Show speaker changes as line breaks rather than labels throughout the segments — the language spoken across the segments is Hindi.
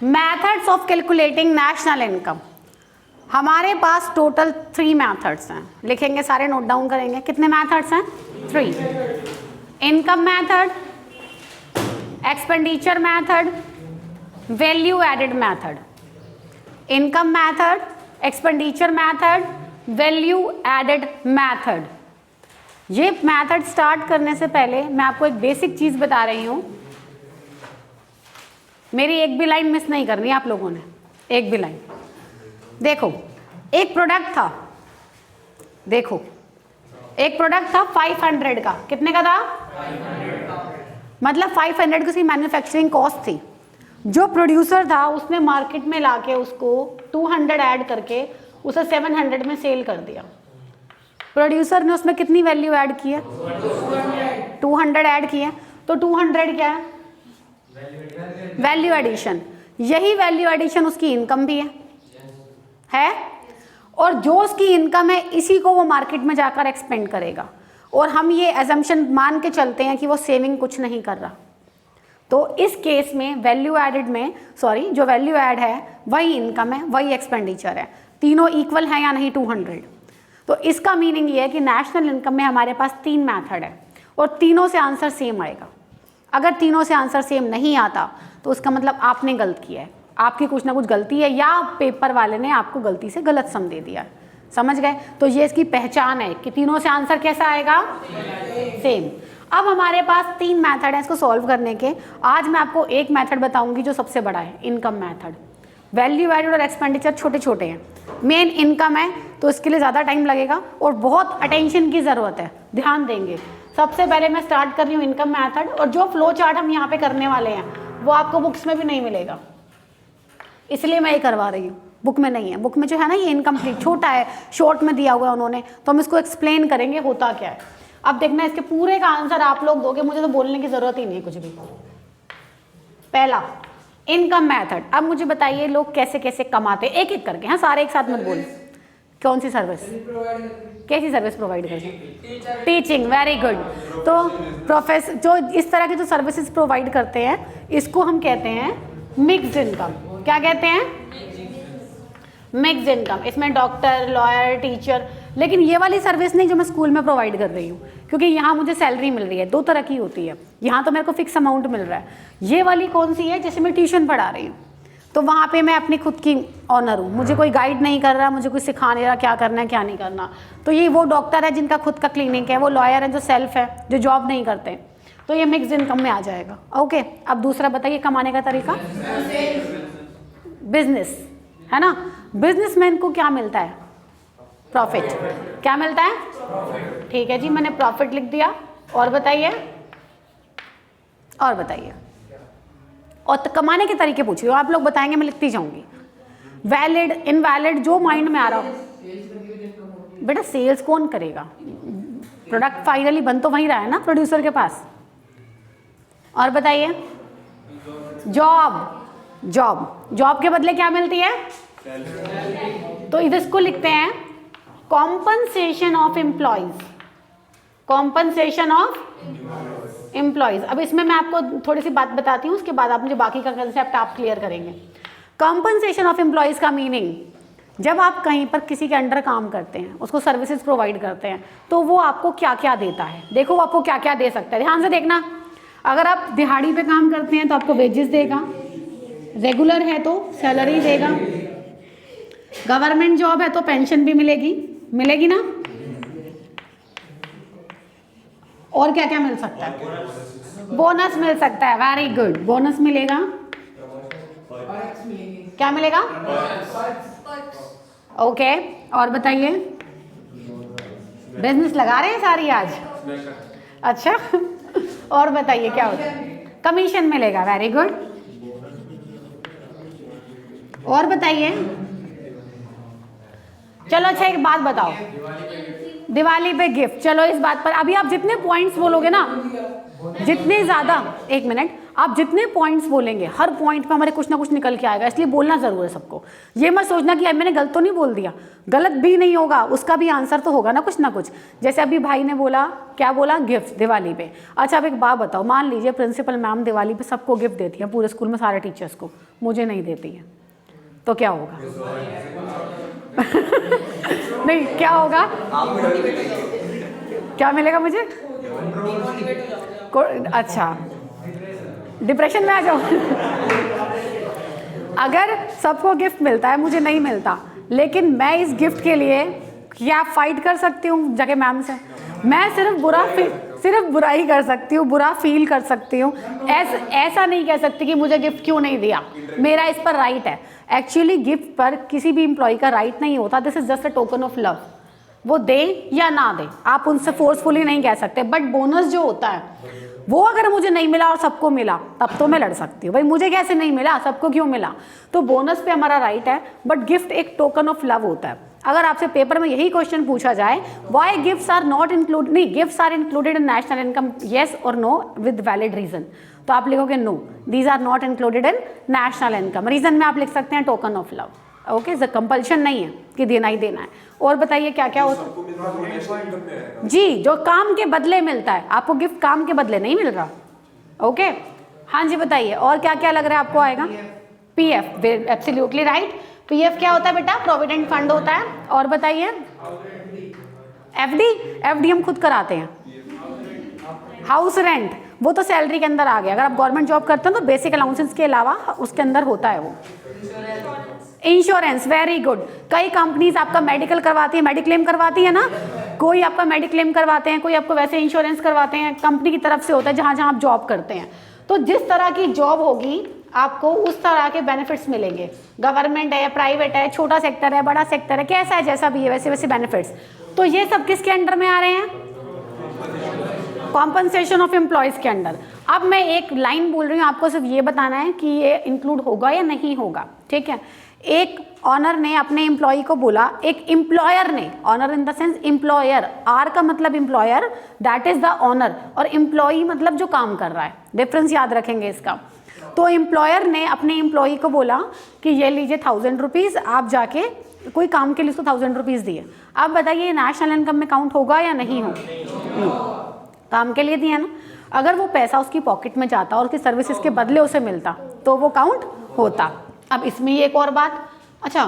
Methods of calculating national income. हमारे पास टोटल 3 मैथड्स हैं, लिखेंगे सारे, नोट डाउन करेंगे। कितने मैथड्स हैं? 3। Income method, expenditure method, value added method. Income method, expenditure method, value added method. ये मैथड स्टार्ट करने से पहले मैं आपको एक बेसिक चीज बता रही हूं, मेरी एक भी लाइन मिस नहीं करनी आप लोगों ने, एक भी लाइन। देखो एक प्रोडक्ट था, देखो एक प्रोडक्ट था 500 का। कितने का था? 500 का। मतलब 500 की उसकी मैन्युफैक्चरिंग कॉस्ट थी। जो प्रोड्यूसर था उसने मार्केट में लाके उसको 200 ऐड करके उसे 700 में सेल कर दिया। प्रोड्यूसर ने उसमें कितनी वैल्यू ऐड की है? 200 ऐड की है। तो 200 क्या है? Value addition. यही वैल्यू एडिशन उसकी इनकम भी है। और जो उसकी इनकम है इसी को वो मार्केट में जाकर एक्सपेंड करेगा। और हम ये एजम्पशन मान के चलते हैं कि वो सेविंग कुछ नहीं कर रहा। तो इस केस में वैल्यू एडेड में, सॉरी, जो वैल्यू ऐड है वही इनकम है, वही एक्सपेंडिचर है। तीनों इक्वल है या नहीं? 200। तो इसका मीनिंग ये है कि नेशनल इनकम में हमारे पास 3 मैथड है और तीनों से आंसर सेम आएगा। अगर तीनों से आंसर सेम नहीं आता तो उसका मतलब आपने गलत किया है, आपकी कुछ ना कुछ गलती है, या पेपर वाले ने आपको गलती से गलत सम दे दिया। समझ गए? तो ये इसकी पहचान है कि तीनों से आंसर कैसा आएगा? सेम। अब हमारे पास 3 मैथड है इसको सॉल्व करने के। आज मैं आपको एक मैथड बताऊंगी जो सबसे बड़ा है, इनकम मैथड। वैल्यू एडेड और एक्सपेंडिचर छोटे छोटे हैं, मेन इनकम है तो इसके लिए ज़्यादा टाइम लगेगा और बहुत अटेंशन की ज़रूरत है, ध्यान देंगे। सबसे पहले मैं स्टार्ट कर रही हूँ इनकम मैथड, और जो फ्लो चार्ट हम यहाँ पे करने वाले हैं वो आपको बुक्स में भी नहीं मिलेगा, इसलिए मैं ये करवा रही हूँ। बुक में नहीं है, बुक में जो है ना ये इनकम्प्लीट छोटा है, शॉर्ट में दिया हुआ है उन्होंने, तो हम इसको एक्सप्लेन करेंगे होता क्या है। अब देखना इसके पूरे का आंसर आप लोग दोगे, मुझे तो बोलने की जरूरत ही नहीं है कुछ भी। पहला इनकम मैथड। अब मुझे बताइए लोग कैसे कैसे कमाते, एक एक करके। हाँ, सारे एक साथ मत बोल। कौन सी सर्विस? कैसी सर्विस प्रोवाइड करते हैं? टीचिंग। Very good. तो प्रोफेसर जो इस तरह की जो सर्विसेज प्रोवाइड करते हैं इसको हम कहते हैं मिक्स्ड इनकम। क्या कहते हैं? Mixed income. इसमें डॉक्टर, लॉयर, टीचर, लेकिन ये वाली सर्विस नहीं जो मैं स्कूल में प्रोवाइड कर रही हूँ, क्योंकि यहाँ मुझे सैलरी मिल रही है। 2 तरह की होती है, यहाँ तो मेरे को फिक्स अमाउंट मिल रहा है। ये वाली कौन सी है? जैसे मैं ट्यूशन पढ़ा रही हूँ तो वहाँ पे मैं अपनी खुद की ऑनर हूँ, मुझे कोई गाइड नहीं कर रहा, मुझे कोई सिखा नहीं रहा क्या करना है क्या नहीं करना। तो ये वो डॉक्टर है जिनका खुद का क्लिनिक है, वो लॉयर है जो सेल्फ है, जो जॉब नहीं करते, तो ये मिक्स्ड इनकम में आ जाएगा। ओके, अब दूसरा बताइए कमाने का तरीका। बिजनेस है ना, बिजनेसमैन को क्या मिलता है? प्रॉफिट। क्या मिलता है? ठीक है जी, मैंने प्रॉफिट लिख दिया। और बताइए, और बताइए। और तो कमाने के तरीके पूछिए, आप लोग बताएंगे, मैं लिखती जाऊंगी। वैलिड, इनवैलिड, जो माइंड में आ रहा हो। बेटा सेल्स कौन करेगा? प्रोडक्ट फाइनली बन तो वहीं रहा है ना, प्रोड्यूसर के पास। और बताइए। जॉब। जॉब, जॉब के बदले क्या मिलती है? तो इसको लिखते हैं compensation of employees. Compensation of employees. अब इसमें मैं आपको थोड़ी सी बात बताती हूँ, उसके बाद आप मुझे बाकी का कंसेप्ट आप क्लियर करेंगे। कॉम्पनसेशन ऑफ एम्प्लॉइज का मीनिंग, जब आप कहीं पर किसी के अंडर काम करते हैं, उसको सर्विसेज प्रोवाइड करते हैं, तो वो आपको क्या क्या देता है। देखो वो आपको क्या क्या दे सकता है, ध्यान से देखना। अगर आप दिहाड़ी पे काम करते हैं तो आपको वेजेस देगा, रेगुलर है तो सैलरी देगा, गवर्नमेंट जॉब है तो पेंशन भी मिलेगी, मिलेगी ना। और क्या क्या मिल सकता है? बोनस मिल सकता है। वेरी गुड, बोनस मिलेगा। क्या मिलेगा? ओके, और बताइए। बिजनेस लगा रहे हैं सारी आज? अच्छा, और बताइए क्या होता है? कमीशन मिलेगा। वेरी गुड, और बताइए। चलो अच्छा एक बात बताओ, दिवाली पे गिफ्ट। चलो इस बात पर अभी आप जितने पॉइंट्स बोलोगे ना, जितने ज़्यादा, एक मिनट, आप जितने पॉइंट्स बोलेंगे हर पॉइंट पे हमारे कुछ ना कुछ निकल के आएगा, इसलिए बोलना ज़रूर है सबको। ये मत सोचना कि मैंने गलत तो नहीं बोल दिया, गलत भी नहीं होगा, उसका भी आंसर तो होगा ना कुछ। जैसे अभी भाई ने बोला, क्या बोला, गिफ्ट दिवाली पे। अच्छा अब एक बात बताओ, मान लीजिए प्रिंसिपल मैम दिवाली पे सबको गिफ्ट देती है, पूरे स्कूल में सारे टीचर्स को, मुझे नहीं देती है, तो क्या होगा? नहीं, क्या होगा? क्या मिलेगा मुझे? अच्छा, डिप्रेशन में आ जाओ। अगर सबको गिफ्ट मिलता है, मुझे नहीं मिलता, लेकिन मैं इस गिफ्ट के लिए क्या फाइट कर सकती हूँ जाके मैम से? मैं सिर्फ बुराई कर सकती हूँ, बुरा फील कर सकती हूँ। ऐसा नहीं कह सकती कि मुझे गिफ्ट क्यों नहीं दिया, मेरा इस पर राइट है। एक्चुअली गिफ्ट पर किसी भी एम्प्लॉय का राइट नहीं होता, this is just a token of love. वो दे या ना दे, आप उनसे फोर्सफुली नहीं कह सकते। बट बोनस जो होता है वो अगर मुझे नहीं मिला और सबको मिला, तब तो मैं लड़ सकती हूँ, भाई मुझे कैसे नहीं मिला, सबको क्यों मिला। तो बोनस पे हमारा राइट है, बट गिफ्ट एक टोकन ऑफ लव होता है। अगर आपसे पेपर में यही क्वेश्चन पूछा जाए, why gifts are not included, नहीं gifts are included in national income, yes और नो विद वैलिड रीजन, तो आप लिखोगे no, these are not included in national income. Reason में आप लिख सकते हैं token of love. Okay, compulsion नहीं है कि देना ही देना है। और बताइए क्या क्या होता है जी? जो काम के बदले मिलता है आपको, गिफ्ट काम के बदले नहीं मिल रहा। ओके, हाँ जी बताइए, और क्या क्या लग रहा है आपको आएगा? PF, absolutely right. पीएफ क्या होता है बेटा? प्रोविडेंट फंड होता है। और बताइए, एफडी हम खुद कराते हैं। हाउस रेंट वो तो सैलरी के अंदर आ गया, अगर आप गवर्नमेंट जॉब करते हैं तो बेसिक अलाउंसेस के अलावा उसके अंदर होता है वो। Insurance, very good. कई कंपनीज आपका मेडिकल करवाती है, मेडिक्लेम करवाती है ना, कोई आपका मेडिक्लेम करवाते हैं, कोई आपको वैसे इंश्योरेंस करवाते हैं, कंपनी की तरफ से होता है जहाँ जहाँ आप जॉब करते हैं। तो जिस तरह की जॉब होगी आपको उस तरह के बेनिफिट्स मिलेंगे। गवर्नमेंट है, प्राइवेट है, छोटा सेक्टर है, बड़ा सेक्टर है, कैसा है, जैसा भी है वैसे वैसे बेनिफिट्स। तो ये सब किसके अंडर में आ रहे हैं? कॉम्पनसेशन ऑफ एम्प्लॉयज के अंडर। अब मैं एक लाइन बोल रही हूँ, आपको सिर्फ ये बताना है कि ये इंक्लूड होगा या नहीं होगा, ठीक है। एक ऑनर ने अपने एम्प्लॉय को बोला, एक एम्प्लॉयर ने, owner in the sense employer, R का मतलब employer, that is the owner, और एम्प्लॉई मतलब जो काम कर रहा है, डिफरेंस याद रखेंगे इसका। तो एम्प्लॉयर ने अपने एम्प्लॉई को बोला कि ये लीजिए 1000 रुपीज़, आप जाके कोई काम के लिए उसको 1000 रुपीज़ दिए। अब बताइए नेशनल इनकम में काउंट होगा या नहीं होगा? काम के लिए दिया ना, अगर वो पैसा उसकी पॉकेट में जाता और उसकी सर्विसेज के बदले उसे मिलता तो वो काउंट होता। अब इसमें एक और बात, अच्छा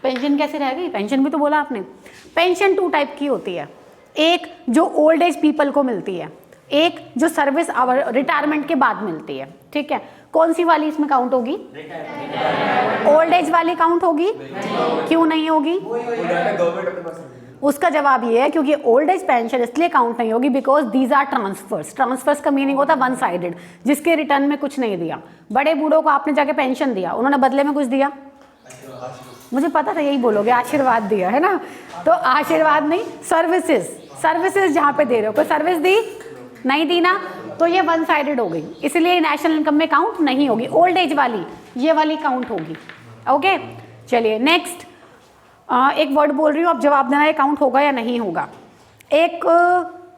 पेंशन कैसे रह गई? पेंशन भी तो बोला आपने। पेंशन 2 टाइप की होती है, एक जो ओल्ड एज पीपल को मिलती है, एक जो सर्विस रिटायरमेंट के बाद मिलती है, ठीक है। कौन सी वाली इसमें काउंट होगी? ओल्ड एज वाली काउंट होगी? क्यों नहीं होगी? उसका जवाब ये है क्योंकि ओल्ड एज पेंशन इसलिए काउंट नहीं होगी because these are transfers. Transfers का मीनिंग होता है वन साइडेड, जिसके रिटर्न में कुछ नहीं दिया। बड़े बूढ़ों को आपने जाके पेंशन दिया, उन्होंने बदले में कुछ दिया, मुझे पता था यही बोलोगे, आशीर्वाद दिया है ना। तो आशीर्वाद नहीं, सर्विसेज जहाँ पे दे रहे हो, कोई सर्विस दी नहीं दी ना, तो ये वन साइडेड हो गई, इसलिए नेशनल इनकम में काउंट नहीं होगी। ओल्ड एज वाली, ये वाली काउंट होगी। ओके चलिए नेक्स्ट, एक वर्ड बोल रही हूँ, अब जवाब देना है काउंट होगा या नहीं होगा। एक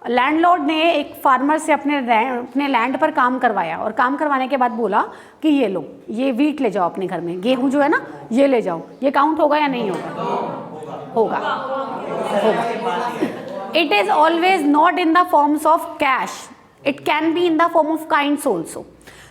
लैंडलॉर्ड ने एक फार्मर से अपने लैंड पर काम करवाया और काम करवाने के बाद बोला कि ये लो, ये वीट ले जाओ अपने घर में, गेहूं जो है ना ये ले जाओ। ये काउंट होगा या नहीं होगा? होगा। It is always not in the forms of cash, it can be in the form of kinds also.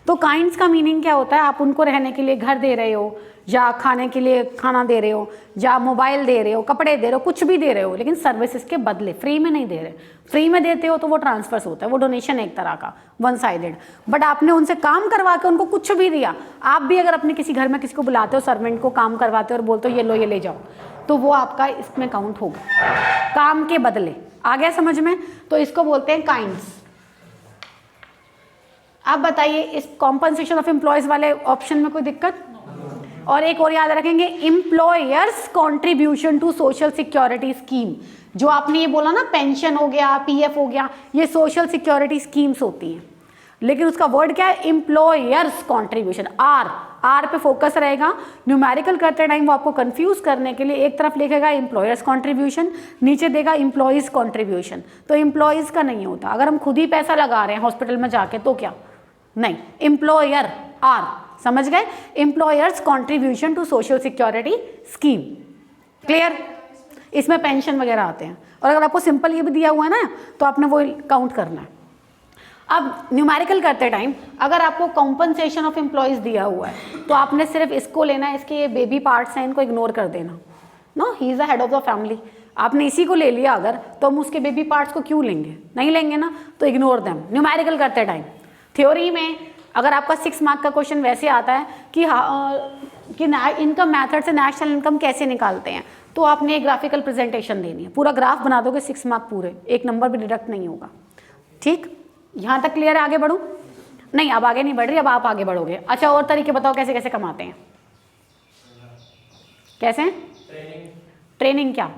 तो काइंड्स का मीनिंग क्या होता है? आप उनको रहने के लिए घर दे रहे हो, या खाने के लिए खाना दे रहे हो, या मोबाइल दे रहे हो, कपड़े दे रहे हो, कुछ भी दे रहे हो, लेकिन सर्विसेज के बदले, फ्री में नहीं दे रहे। फ्री में देते हो तो वो ट्रांसफर्स होता है, वो डोनेशन है एक तरह का, वन साइडेड। बट आपने उनसे काम करवा के उनको कुछ भी दिया। आप भी अगर अपने किसी घर में किसी को बुलाते हो, सर्वेंट को काम करवाते हो और बोलते हो ये लो ये ले जाओ, तो वो आपका इसमें काउंट होगा, काम के बदले। आ गया समझ में? तो इसको बोलते हैं काइंड्स। आप बताइए इस कॉम्पनसेशन ऑफ एम्प्लॉयज वाले ऑप्शन में कोई दिक्कत? और एक और याद रखेंगे, employers contribution to social security scheme. जो आपने ये बोला ना, पेंशन हो गया, पीएफ हो गया, ये सोशल सिक्योरिटी स्कीम्स होती हैं, लेकिन उसका वर्ड क्या है? Employers contribution. आर पे फोकस रहेगा। न्यूमेरिकल करते टाइम वो आपको कंफ्यूज करने के लिए एक तरफ लिखेगा एम्प्लॉयर्स कॉन्ट्रीब्यूशन, नीचे देगा एम्प्लॉयज कॉन्ट्रीब्यूशन। तो एम्प्लॉयज का नहीं होता। अगर हम खुद ही पैसा लगा रहे हैं हॉस्पिटल में जाके तो क्या? नहीं, एम्प्लॉयर आर, समझ गए, employers contribution to social security scheme, clear. इसमें पेंशन वगैरह आते हैं, और अगर आपको सिंपल ये भी दिया हुआ है ना तो आपने वो काउंट करना है। अब न्यूमेरिकल करते टाइम अगर आपको कॉम्पनसेशन ऑफ एम्प्लॉयज़ दिया हुआ है तो आपने सिर्फ इसको लेना है, इसके ये बेबी पार्ट्स हैं इनको इग्नोर कर देना। No, he is the head of the family, आपने इसी को ले लिया अगर, तो हम उसके बेबी पार्ट्स को क्यों लेंगे, नहीं लेंगे ना, तो इग्नोर देम न्यूमेरिकल करते टाइम। थ्योरी में अगर आपका 6 मार्क का क्वेश्चन वैसे आता है कि इनकम मैथड से नेशनल इनकम कैसे निकालते हैं, तो आपने एक ग्राफिकल प्रेजेंटेशन देनी है, पूरा ग्राफ बना दोगे, 6 मार्क पूरे, एक नंबर भी डिडक्ट नहीं होगा। ठीक, यहाँ तक क्लियर है? आगे बढ़ूँ? नहीं, अब आगे नहीं बढ़ रही, अब आप आगे बढ़ोगे। अच्छा, और तरीके बताओ कैसे कैसे कमाते हैं, कैसे? ट्रेनिंग क्या?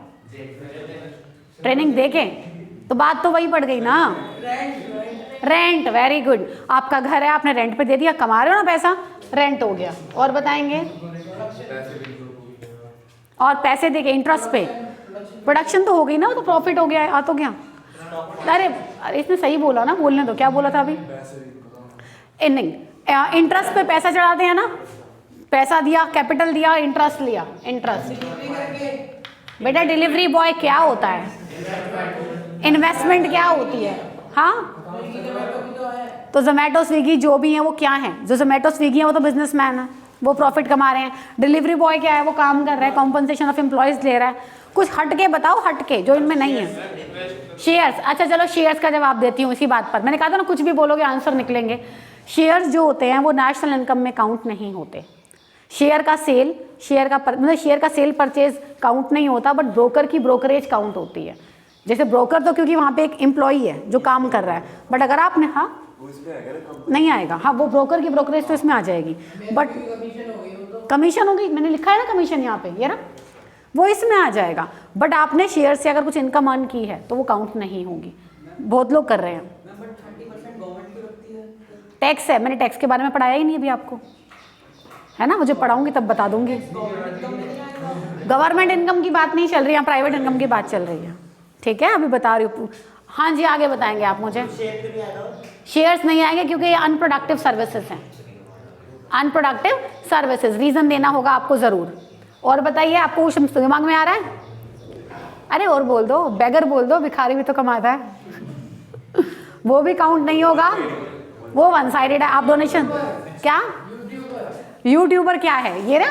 ट्रेनिंग देखें तो बात तो वही पड़ गई ना, रेंट, वेरी गुड। आपका घर है, आपने रेंट पे दे दिया, कमा रहे हो ना पैसा, रेंट हो गया। और बताएंगे? और पैसे देके इंटरेस्ट पे, प्रोडक्शन तो हो गई ना, वो तो प्रॉफिट हो गया, आ तो गया। अरे इसने सही बोला ना, बोलने दो, क्या बोला था अभी? नहीं, इंटरेस्ट पे पैसा चढ़ाते हैं ना, पैसा दिया, कैपिटल दिया, इंटरेस्ट लिया, इंटरेस्ट। बेटा डिलीवरी बॉय क्या होता है, इन्वेस्टमेंट क्या होती है? हाँ, तो जोमेटो स्विगी जो भी है वो क्या है, जो जोमेटो स्विगी है वो तो बिजनेसमैन है, वो प्रॉफिट कमा रहे हैं। डिलीवरी बॉय क्या है, वो काम कर रहा है, कॉम्पनसेशन ऑफ एम्प्लॉयज ले रहा है। कुछ हट के बताओ, हट के जो इनमें नहीं है। शेयर्स, अच्छा चलो शेयर्स का जवाब देती हूँ इसी बात पर, मैंने कहा था ना कुछ भी बोलोगे आंसर निकलेंगे। शेयर्स जो होते हैं वो नेशनल इनकम में काउंट नहीं होते। शेयर का सेल, मतलब शेयर का सेल परचेज काउंट नहीं होता, बट ब्रोकर की ब्रोकरेज काउंट होती है। जैसे ब्रोकर तो क्योंकि वहाँ पे एक एम्प्लॉई है जो काम कर रहा है, बट अगर आपने, हाँ नहीं आएगा, हाँ वो ब्रोकर की ब्रोकरेज तो इसमें आ जाएगी, बट कमीशन होगी, मैंने लिखा है ना कमीशन यहाँ पे, ये ना, वो इसमें आ जाएगा। बट आपने शेयर से अगर कुछ इनकम अर्न की है तो वो काउंट नहीं होगी। बहुत लोग कर रहे हैं। टैक्स है, मैंने टैक्स के बारे में पढ़ाया ही नहीं अभी आपको, है ना, मुझे पढ़ाऊंगी तब बता दूंगी। गवर्नमेंट इनकम की बात नहीं चल रही है, प्राइवेट इनकम की बात चल रही है, ठीक है, अभी बता रही हूँ। हाँ जी, आगे बताएंगे आप मुझे। शेयर्स नहीं आएंगे क्योंकि ये अनप्रोडक्टिव सर्विसेज हैं, अनप्रोडक्टिव सर्विसेज, रीजन देना होगा आपको जरूर। और बताइए, आपको कुछ दिमाग में आ रहा है? अरे और बोल दो, बेगर बोल दो, भिखारी भी तो कमाता है वो भी काउंट नहीं होगा, वो वन साइडेड है। आप डोनेशन, क्या यूट्यूबर क्या है ये ना,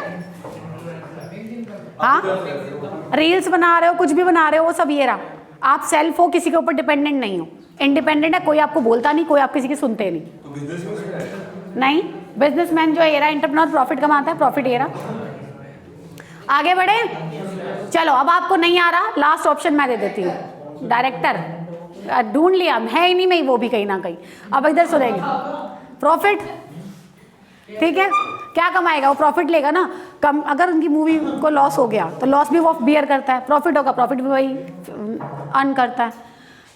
हाँ रील्स बना रहे हो, कुछ भी बना रहे हो, वो सब ये रहा। आप सेल्फ हो, किसी के ऊपर डिपेंडेंट नहीं हो, इंडिपेंडेंट है, कोई आपको बोलता नहीं, कोई आप किसी की सुनते नहीं। नहीं, बिजनेसमैन जो है ये रहा, एंटरप्रेन्योर प्रॉफिट कमाता है, प्रॉफिट ये रहा। आगे बढ़े, चलो अब आपको नहीं आ रहा, लास्ट ऑप्शन मैं दे देती हूँ, डायरेक्टर ढूंढ लिया है ही नहीं, मैं वो भी कहीं ना कहीं। अब इधर सुनेंगे प्रॉफिट, ठीक है, क्या कमाएगा वो, प्रॉफिट लेगा ना। कम अगर उनकी मूवी को लॉस हो गया तो लॉस भी वो बियर करता है, प्रॉफिट होगा प्रॉफिट भी वही अर्न करता है।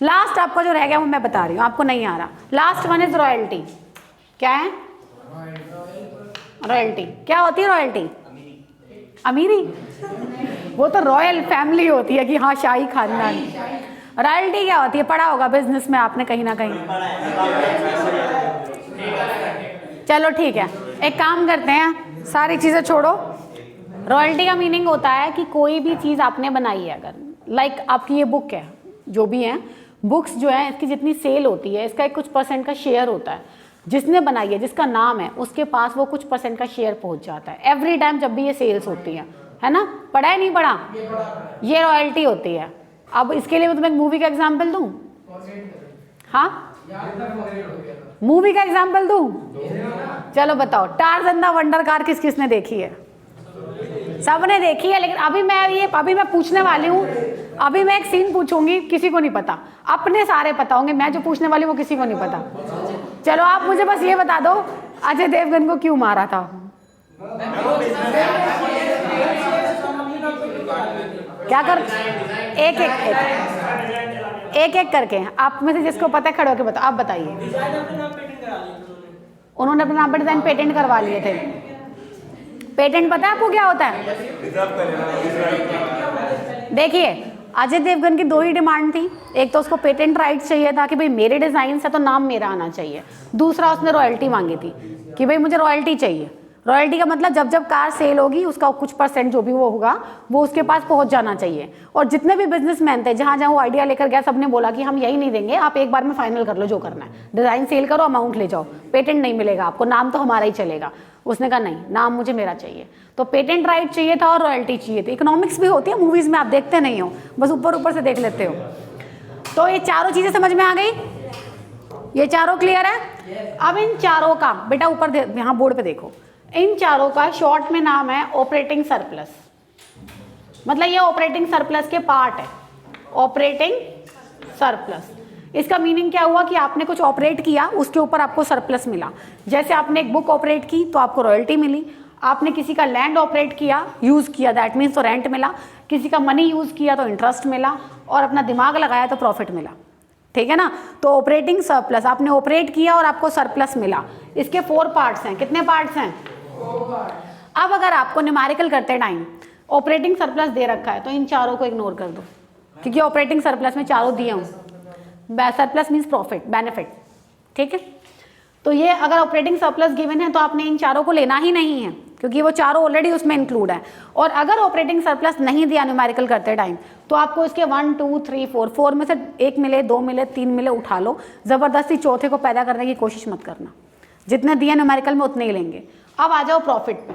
लास्ट आपका जो रह गया वो मैं बता रही हूँ, आपको नहीं आ रहा। Last one is royalty. क्या है रॉयल्टी? क्या होती है रॉयल्टी? अमीरी, वो तो रॉयल फैमिली होती है कि हाँ शाही खानदान। रॉयल्टी क्या होती है? पढ़ा होगा बिजनेस में आपने कहीं ना कहीं। चलो ठीक है, एक काम करते हैं, सारी चीज़ें छोड़ो। रॉयल्टी का मीनिंग होता है कि कोई भी चीज़ आपने बनाई है, अगर लाइक आपकी ये बुक है, जो भी है बुक्स जो है, इसकी जितनी सेल होती है, इसका एक कुछ परसेंट का शेयर होता है। जिसने बनाई है, जिसका नाम है, उसके पास वो कुछ परसेंट का शेयर पहुंच जाता है एवरी टाइम जब भी ये सेल्स होती है ना। पढ़ा है नहीं पढ़ा? ये रॉयल्टी होती है। अब इसके लिए मैं तुम्हें एक मूवी का एग्जाम्पल दूँ? हाँ, मूवी का एग्जाम्पल दूँ? चलो बताओ, टार्ज़न द वंडर कार किस किसने देखी है? सबने देखी है, लेकिन अभी मैं पूछने वाली हूँ, अभी मैं एक सीन पूछूंगी, किसी को नहीं पता, अपने सारे पता होंगे, मैं जो पूछने वाली हूँ वो किसी को नहीं पता। चलो आप मुझे बस ये बता दो, अजय देवगन को क्यों मारा था? क्या कर, एक एक करके आप में से जिसको पता है खड़े होकर बताओ। आप बताइए। उन्होंने अपने नाम पर डिजाइन पेटेंट करवा लिए थे। पेटेंट पता है आपको क्या होता है? देखिए, अजय देवगन की दो ही डिमांड थी, एक तो उसको पेटेंट राइट चाहिए था कि भाई मेरे डिज़ाइन से तो नाम मेरा आना चाहिए, दूसरा उसने रॉयल्टी मांगी थी कि भाई मुझे रॉयल्टी चाहिए। रॉयल्टी का मतलब जब जब कार सेल होगी उसका कुछ परसेंट जो भी वो होगा वो उसके पास पहुंच जाना चाहिए। और जितने भी बिजनेसमैन थे जहाँ जहाँ वो आइडिया लेकर गया सबने बोला कि हम यही नहीं देंगे, आप एक बार में फाइनल कर लो जो करना है, डिज़ाइन सेल करो, अमाउंट ले जाओ, पेटेंट नहीं मिलेगा आपको, नाम तो हमारा ही चलेगा। उसने कहा नहीं, नाम मुझे मेरा चाहिए। तो पेटेंट राइट चाहिए था और रॉयल्टी चाहिए थी। इकोनॉमिक्स भी होती है मूवीज़ में, आप देखते नहीं हो, बस ऊपर ऊपर से देख लेते हो। तो ये चारों चीज़ें समझ में आ गई, ये चारों क्लियर है। अब इन चारों का बेटा ऊपर यहाँ बोर्ड पे देखो, इन चारों का शॉर्ट में नाम है ऑपरेटिंग सरप्लस। मतलब ये ऑपरेटिंग सरप्लस के पार्ट है, ऑपरेटिंग सरप्लस। इसका मीनिंग क्या हुआ कि आपने कुछ ऑपरेट किया, उसके ऊपर आपको सरप्लस मिला। जैसे आपने एक बुक ऑपरेट की तो आपको रॉयल्टी मिली, आपने किसी का लैंड ऑपरेट किया, यूज़ किया, दैट मीन्स तो रेंट मिला, किसी का मनी यूज़ किया तो इंटरेस्ट मिला, और अपना दिमाग लगाया तो प्रॉफिट मिला। ठीक है ना। तो ऑपरेटिंग सरप्लस, आपने ऑपरेट किया और आपको सरप्लस मिला। इसके 4 पार्ट्स हैं। कितने पार्ट्स हैं? 4 पार्ट्स। अब अगर आपको न्यूमेरिकल करते टाइम ऑपरेटिंग सरप्लस दे रखा है तो इन चारों को इग्नोर कर दो, क्योंकि ऑपरेटिंग सरप्लस में चारों दिए हूँ। Surplus means profit, benefit. ठीक है। तो ये अगर ऑपरेटिंग सरप्लस गिवन है तो आपने इन चारों को लेना ही नहीं है, क्योंकि वो चारों ऑलरेडी उसमें इंक्लूड है। और अगर ऑपरेटिंग सरप्लस नहीं दिया न्यूमेरिकल करते टाइम तो आपको इसके 1 2 3 4 में से 1 मिले, 2 मिले, 3 मिले, उठा लो। ज़बरदस्ती चौथे को पैदा करने की कोशिश मत करना, जितने दिए न्यूमेरिकल में उतने ही लेंगे। अब आ जाओ प्रॉफिट पे।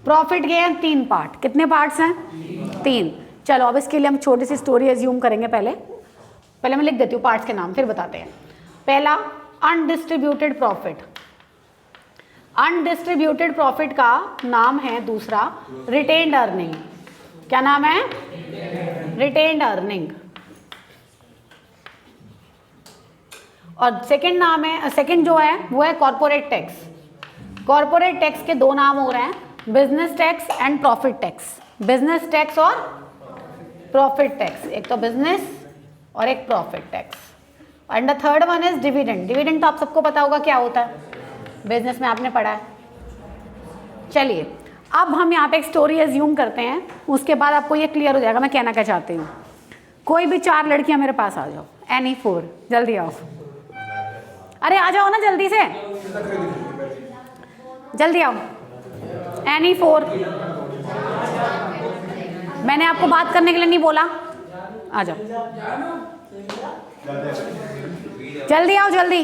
प्रॉफिट के हैं 3 पार्ट। कितने पार्ट्स हैं? 3। चलो अब इसके लिए हम छोटी सी स्टोरी एज्यूम करेंगे। पहले मैं लिख देती हूँ पार्ट्स के नाम, फिर बताते हैं। पहला अनडिस्ट्रीब्यूटेड प्रॉफिट। अनडिस्ट्रीब्यूटेड प्रॉफिट का नाम है दूसरा रिटेन्ड अर्निंग। क्या नाम है? Retained earning. और सेकंड नाम है, सेकंड जो है वो है कॉर्पोरेट टैक्स। कॉर्पोरेट टैक्स के 2 नाम हो रहे हैं, business tax and profit tax. Business tax और प्रॉफिट टैक्स, एक तो बिजनेस और एक profit tax. And the third one is dividend. Dividend तो आप सबको पता होगा क्या होता है, बिजनेस में आपने पढ़ा है। चलिए अब हम यहाँ पे एक स्टोरी एज्यूम करते हैं, उसके बाद आपको ये क्लियर हो जाएगा मैं कहना क्या चाहती हूँ। कोई भी 4 लड़कियाँ मेरे पास आ जाओ, एनी 4, जल्दी आओ। अरे आ जाओ ना जल्दी से, जल्दी आओ। एनी 4। मैंने आपको बात करने के लिए नहीं बोला, आ जाओ जल्दी आओ, जल्दी।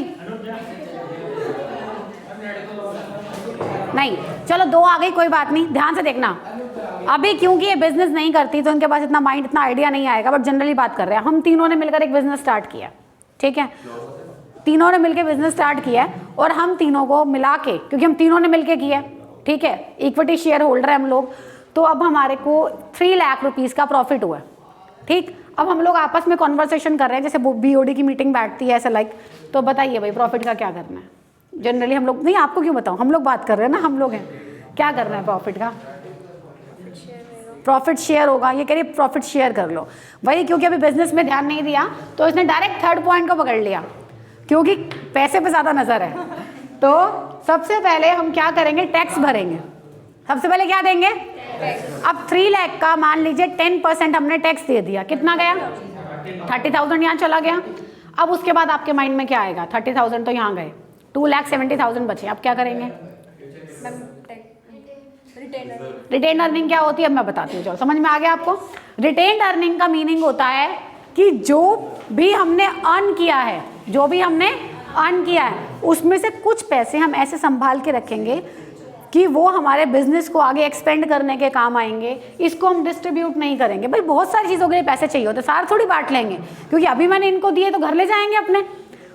नहीं चलो 2 आ गई, कोई बात नहीं, ध्यान से देखना। अभी क्योंकि ये बिजनेस नहीं करती तो इनके पास इतना माइंड, इतना आइडिया नहीं आएगा, बट जनरली बात कर रहे हैं। हम तीनों ने मिलकर एक बिजनेस स्टार्ट किया, ठीक है। तीनों ने मिलकर बिजनेस स्टार्ट किया और हम तीनों को मिला के, क्योंकि हम तीनों ने मिलकर किया, ठीक है, इक्विटी शेयर होल्डर है हम लोग, तो अब हमारे को 3 लाख रुपीज़ का प्रॉफिट हुआ। ठीक। अब हम लोग आपस में कॉन्वर्सेशन कर रहे हैं, जैसे BOD की मीटिंग बैठती है ऐसा लाइक, तो बताइए भाई प्रॉफिट का क्या करना है। जनरली हम लोग, नहीं आपको क्यों बताऊँ, हम लोग बात कर रहे हैं ना, हम लोग हैं, क्या करना है प्रॉफिट का? प्रॉफिट शेयर होगा। ये कह रही प्रॉफिट शेयर कर लो। वही क्योंकि अभी बिजनेस में ध्यान नहीं दिया तो इसने डायरेक्ट थर्ड पॉइंट को पकड़ लिया, क्योंकि पैसे पे ज़्यादा नज़र है। तो सबसे पहले हम क्या करेंगे, टैक्स भरेंगे। सबसे पहले क्या देंगे? अब 3 लाख का मान लीजिए 10% हमने टैक्स दे दिया, कितना गया? 30,000 यहाँ चला गया। अब उसके बाद आपके माइंड में क्या आएगा? 30,000 तो यहाँ गए, 2,70,000 बचे। अब क्या करेंगे? रिटेन अर्निंग क्या होती है अब मैं बताती हूँ, चलो समझ में आ गया आपको। रिटेन अर्निंग का मीनिंग होता है कि जो भी हमने अर्न किया है, जो भी हमने अर्न किया है उसमें से कुछ पैसे हम ऐसे संभाल के रखेंगे कि वो हमारे बिजनेस को आगे एक्सपेंड करने के काम आएंगे। इसको हम डिस्ट्रीब्यूट नहीं करेंगे। भाई बहुत सारी चीज़ों के लिए पैसे चाहिए होते, सारे थोड़ी बांट लेंगे, क्योंकि अभी मैंने इनको दिए तो घर ले जाएंगे अपने,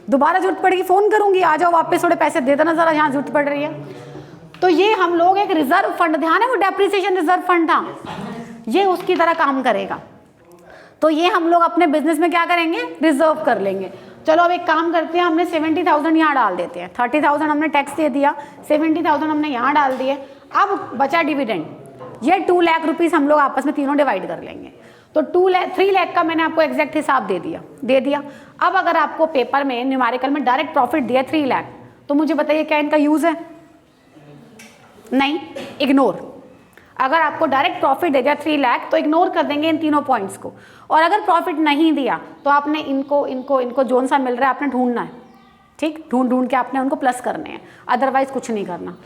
दोबारा जरूरत पड़ेगी फ़ोन करूंगी, आ जाओ वापस थोड़े पैसे दे देना ज़रा, यहाँ जरूरत पड़ रही है। तो ये हम लोग एक रिजर्व फंड, ध्यान है वो डेप्रिसिएशन रिजर्व फंड था, ये उसकी तरह काम करेगा। तो ये हम लोग अपने बिजनेस में क्या करेंगे, रिजर्व कर लेंगे। चलो अब एक काम करते हैं, हमने 70,000 यहाँ डाल देते हैं, 30,000 हमने टैक्स दे दिया, 70,000 हमने यहाँ डाल दिए। अब बचा डिविडेंड, ये 2 लाख रुपीज़ हम लोग आपस में तीनों डिवाइड कर लेंगे। तो 3 लाख का मैंने आपको एग्जैक्ट हिसाब दे दिया। अब अगर आपको पेपर में न्यूमेरिकल में डायरेक्ट प्रॉफिट दिया 3 लाख, तो मुझे बताइए क्या इनका यूज़ है? नहीं, इग्नोर। अगर आपको डायरेक्ट प्रॉफिट दे दिया 3 लाख तो इग्नोर कर देंगे इन तीनों पॉइंट्स को, और अगर प्रॉफिट नहीं दिया तो आपने इनको जोन सा मिल रहा है आपने ढूंढना है, ठीक, ढूंढ के आपने उनको प्लस करने हैं, अदरवाइज कुछ नहीं करना।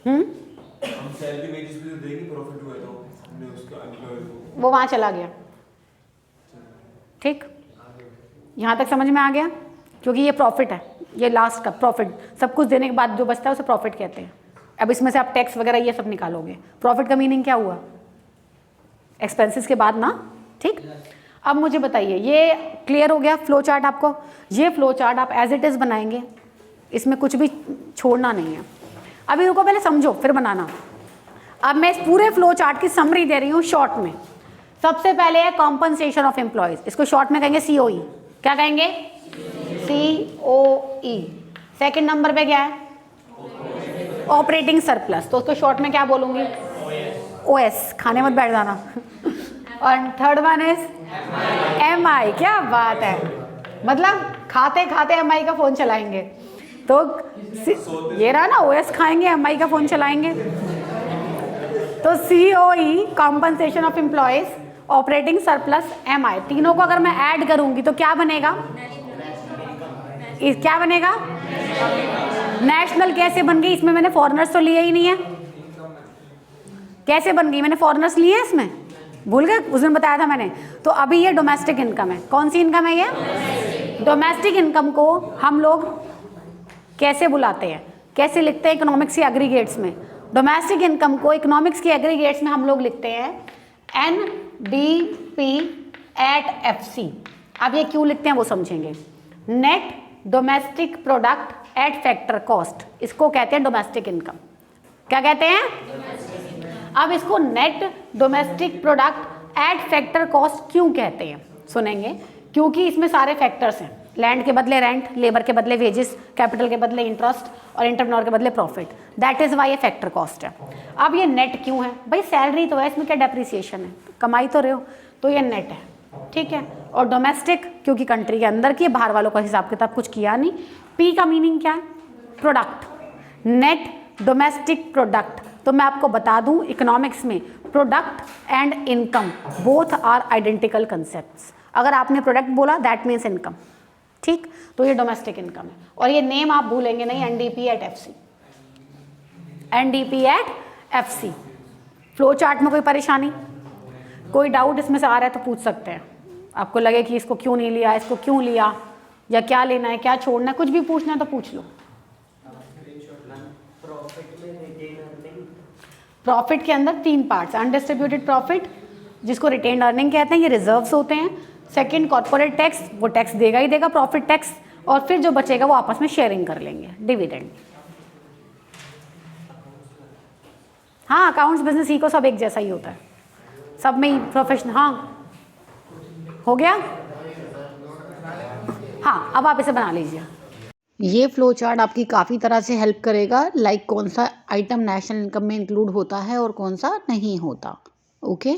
हम सैलरी वेजेस भी तो देंगे, प्रॉफिट हुआ तो हमने उसका एम्प्लॉयर को,
वो वहाँ चला गया, ठीक, यहाँ तक समझ में आ गया, क्योंकि ये प्रॉफिट है, ये लास्ट का प्रॉफिट, सब कुछ देने के बाद जो बचता है उसे प्रॉफिट कहते हैं। अब इसमें से आप टैक्स वगैरह ये सब निकालोगे, प्रॉफिट का मीनिंग क्या हुआ, एक्सपेंसेस के बाद ना, ठीक। अब मुझे बताइए, ये क्लियर हो गया फ्लो चार्ट आपको? ये फ्लो चार्ट आप एज इट इज़ बनाएंगे, इसमें कुछ भी छोड़ना नहीं है। अभी रुको, पहले समझो फिर बनाना। अब मैं इस पूरे फ्लो चार्ट की समरी दे रही हूँ शॉर्ट में। सबसे पहले है कॉम्पनसेशन ऑफ एम्प्लॉयज, इसको शॉर्ट में कहेंगे COE। क्या कहेंगे? COE। सेकंड नंबर पे क्या है? ऑपरेटिंग सरप्लस, तो उसको शॉर्ट में क्या बोलूंगी? OS। खाने मत बैठ जाना। और थर्ड वन इज MI। क्या बात है, मतलब खाते खाते MI का फोन चलाएंगे, तो ये रहा ना, OS खाएंगे MI का फोन चलाएंगे। तो COE compensation of employees, operating surplus, MI, तीनों को अगर मैं ऐड करूंगी तो क्या बनेगा? क्या बनेगा? नेशनल। कैसे बन गई? इसमें मैंने फॉरेनर्स तो लिए ही नहीं है। कैसे बन गई? मैंने फॉरेनर्स लिए हैं इसमें, भूल गए? उस दिन बताया था मैंने। तो अभी ये डोमेस्टिक इनकम है। कौन सी इनकम है ये? डोमेस्टिक इनकम को हम लोग कैसे बुलाते हैं, कैसे लिखते हैं इकोनॉमिक्स के एग्रीगेट्स में? डोमेस्टिक इनकम को इकोनॉमिक्स के एग्रीगेट्स में हम लोग लिखते हैं NDP @ FC। अब ये क्यों लिखते हैं वो समझेंगे। Net domestic product at factor cost, इसको कहते हैं डोमेस्टिक इनकम। क्या कहते हैं? अब इसको net domestic product at factor cost क्यों कहते हैं सुनेंगे, क्योंकि इसमें सारे फैक्टर्स हैं। लैंड के बदले रेंट, लेबर के बदले वेजेस, कैपिटल के बदले इंटरेस्ट और एंटरप्रेन्योर के बदले प्रॉफिट। दैट इज वाई ये फैक्टर कॉस्ट है। अब ये नेट क्यों है भाई? सैलरी तो है, इसमें क्या डेप्रिसिएशन है, कमाई तो रहे हो, तो ये नेट है, ठीक है। और डोमेस्टिक क्योंकि कंट्री के अंदर की, बाहर वालों का हिसाब किताब कुछ किया नहीं। P का मीनिंग क्या है? प्रोडक्ट। नेट डोमेस्टिक प्रोडक्ट, तो मैं आपको बता दूं इकोनॉमिक्स में product and income both are identical concepts. अगर आपने प्रोडक्ट बोला दैट मीन्स इनकम, ठीक। तो ये डोमेस्टिक इनकम है, और ये नेम आप भूलेंगे नहीं, NDP @ FC। NDP @ FC। Flow chart में कोई परेशानी, कोई डाउट इसमें से आ रहा है तो पूछ सकते हैं। आपको लगे कि इसको क्यों नहीं लिया, इसको क्यों लिया, या क्या लेना है, क्या छोड़ना है, कुछ भी पूछना है तो पूछ लो। प्रॉफिट के अंदर 3 पार्ट्स, अनडिस्ट्रीब्यूटेड प्रॉफिट जिसको रिटेन्ड अर्निंग कहते हैं, ये रिजर्व्स होते हैं। सेकंड कॉर्पोरेट टैक्स, वो टैक्स देगा ही देगा, प्रॉफिट टैक्स, और फिर जो बचेगा वो आपस में शेयरिंग कर लेंगे, डिविडेंड। हाँ, अकाउंट्स बिजनेस ही को सब एक जैसा ही होता है, सब में ही प्रोफेशनल। हाँ हो गया। हाँ, अब आप इसे बना लीजिए। ये फ्लो चार्ट आपकी काफ़ी तरह से हेल्प करेगा, लाइक कौन सा आइटम नेशनल इनकम में इंक्लूड होता है और कौन सा नहीं होता। ओके।